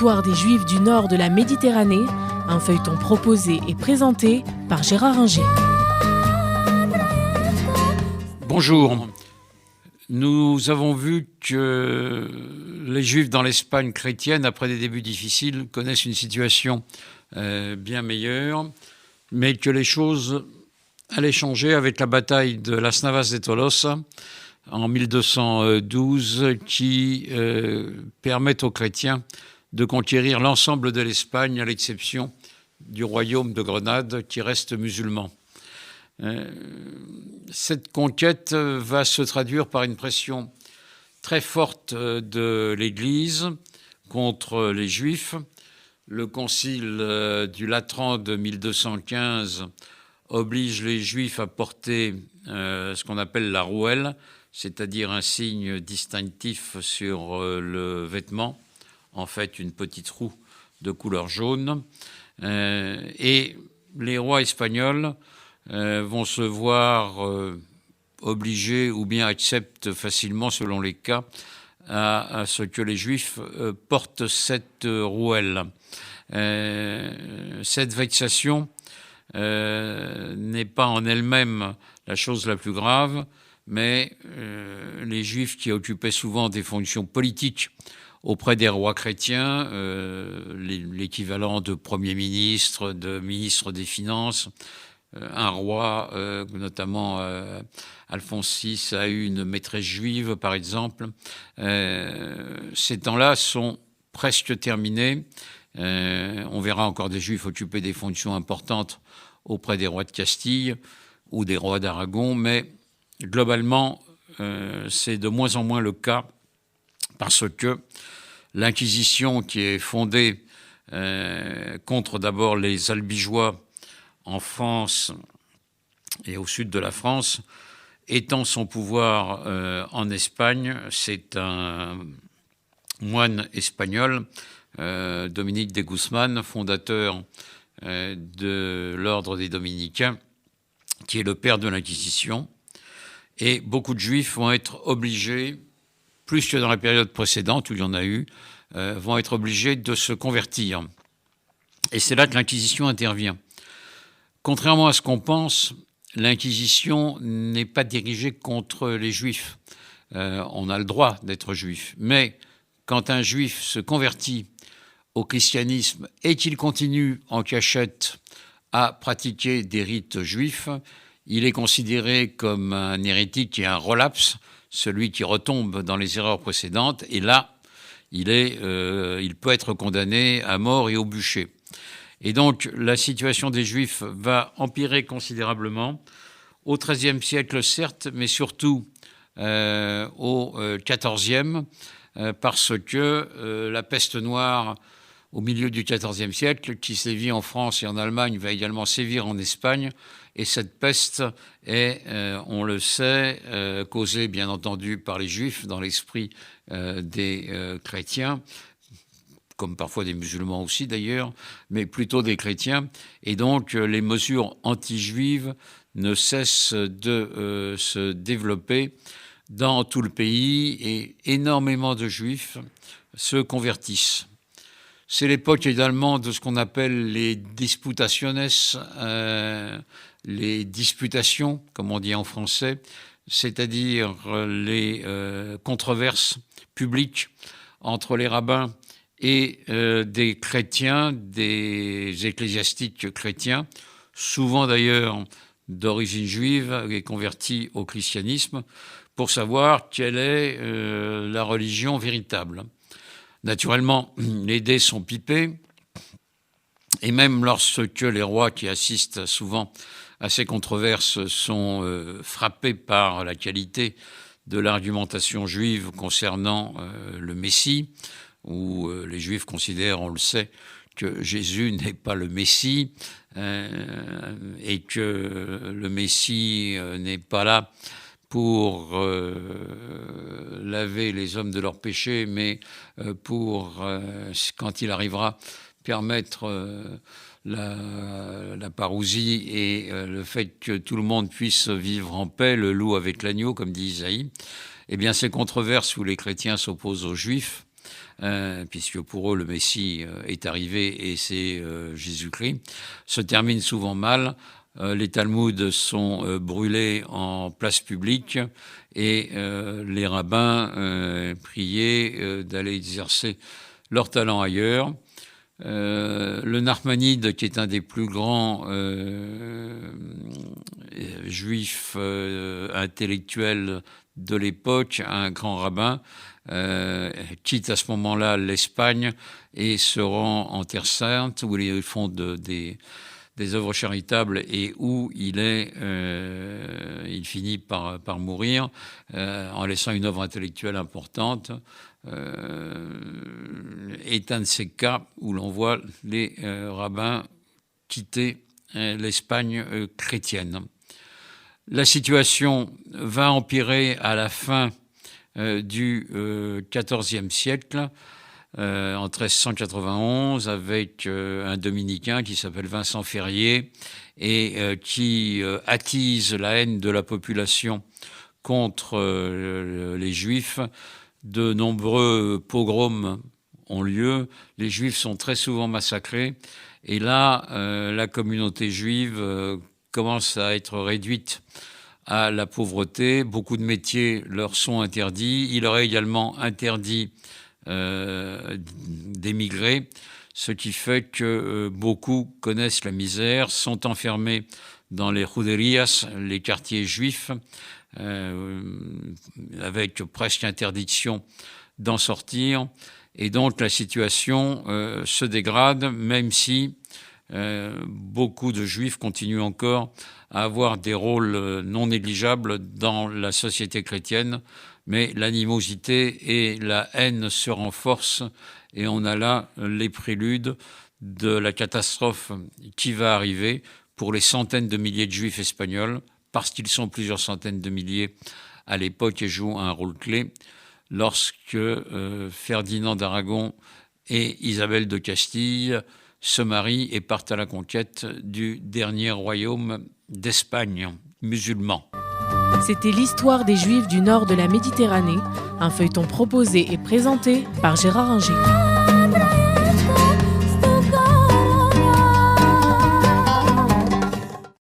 l'histoire des Juifs du nord de la Méditerranée, un feuilleton proposé et présenté par Gérard Inger. Bonjour. Nous avons vu que les Juifs dans l'Espagne chrétienne, après des débuts difficiles, connaissent une situation bien meilleure, mais que les choses allaient changer avec la bataille de Las Navas de Tolosa en 1212 qui permet aux chrétiens de conquérir l'ensemble de l'Espagne à l'exception du royaume de Grenade qui reste musulman. Cette conquête va se traduire par une pression très forte de l'Église contre les Juifs. Le concile du Latran de 1215 oblige les Juifs à porter ce qu'on appelle la rouelle, c'est-à-dire un signe distinctif sur le vêtement, en fait une petite roue de couleur jaune. Et les rois espagnols vont se voir obligés ou bien acceptent facilement, selon les cas, à ce que les Juifs portent cette rouelle. Cette vexation n'est pas en elle-même la chose la plus grave, mais les Juifs qui occupaient souvent des fonctions politiques auprès des rois chrétiens, l'équivalent de Premier ministre, de ministre des Finances, un roi, notamment Alphonse VI, a eu une maîtresse juive, par exemple. Ces temps-là sont presque terminés. On verra encore des Juifs occuper des fonctions importantes auprès des rois de Castille ou des rois d'Aragon, mais globalement, c'est de moins en moins le cas parce que l'Inquisition, qui est fondée contre d'abord les Albigeois en France et au sud de la France, étend son pouvoir en Espagne. C'est un moine espagnol, Dominique de Guzman, fondateur de l'ordre des Dominicains, qui est le père de l'Inquisition. Et beaucoup de Juifs vont être obligés, plus que dans la période précédente où il y en a eu, vont être obligés de se convertir. Et c'est là que l'Inquisition intervient. Contrairement à ce qu'on pense, l'Inquisition n'est pas dirigée contre les Juifs. On a le droit d'être juif. Mais quand un Juif se convertit au christianisme et qu'il continue en cachette à pratiquer des rites juifs, il est considéré comme un hérétique et un relapse, celui qui retombe dans les erreurs précédentes. Et là, il peut être condamné à mort et au bûcher. Et donc, la situation des Juifs va empirer considérablement au XIIIe siècle, certes, mais surtout au XIVe, parce que la peste noire, au milieu du XIVe siècle, qui sévit en France et en Allemagne, va également sévir en Espagne. Et cette peste est, on le sait, causée, bien entendu, par les Juifs dans l'esprit des chrétiens, comme parfois des musulmans aussi d'ailleurs, mais plutôt des chrétiens. Et donc les mesures anti-juives ne cessent de se développer dans tout le pays et énormément de juifs se convertissent. C'est l'époque également de ce qu'on appelle les disputationes, les disputations, comme on dit en français, c'est-à-dire les controverses publiques entre les rabbins et des chrétiens, des ecclésiastiques chrétiens, souvent d'ailleurs d'origine juive et convertis au christianisme, pour savoir quelle est la religion véritable. Naturellement, les dés sont pipés, et même lorsque les rois qui assistent souvent à ces controverses sont frappés par la qualité de l'argumentation juive concernant le Messie, où les Juifs considèrent, on le sait, que Jésus n'est pas le Messie et que le Messie n'est pas là pour laver les hommes de leurs péchés, mais pour, quand il arrivera, permettre la parousie et le fait que tout le monde puisse vivre en paix, le loup avec l'agneau, comme dit Isaïe. Eh bien, ces controverses où les chrétiens s'opposent aux Juifs puisque pour eux le Messie est arrivé et c'est Jésus-Christ, se termine souvent mal. Les Talmuds sont brûlés en place publique et les rabbins priés d'aller exercer leur talent ailleurs. Le Narmanide, qui est un des plus grands juifs intellectuels de l'époque, un grand rabbin, quitte à ce moment-là l'Espagne et se rend en Terre Sainte, où ils font des œuvres charitables et où il finit par mourir en laissant une œuvre intellectuelle importante. Est un de ces cas où l'on voit les rabbins quitter l'Espagne chrétienne. La situation va empirer à la fin du XIVe siècle, en 1391, avec un dominicain qui s'appelle Vincent Ferrier et qui attise la haine de la population contre les Juifs. De nombreux pogroms ont lieu, les Juifs sont très souvent massacrés, et là, la communauté juive commence à être réduite à la pauvreté. Beaucoup de métiers leur sont interdits. Il leur est également interdit d'émigrer, ce qui fait que beaucoup connaissent la misère, sont enfermés dans les juderias, les quartiers juifs, avec presque interdiction d'en sortir. Et donc la situation se dégrade, même si beaucoup de juifs continuent encore à avoir des rôles non négligeables dans la société chrétienne, mais l'animosité et la haine se renforcent et on a là les préludes de la catastrophe qui va arriver pour les centaines de milliers de juifs espagnols, parce qu'ils sont plusieurs centaines de milliers à l'époque et jouent un rôle clé, lorsque Ferdinand d'Aragon et Isabelle de Castille se marient et partent à la conquête du dernier royaume d'Espagne musulman. C'était l'histoire des Juifs du nord de la Méditerranée, un feuilleton proposé et présenté par Gérard Inger.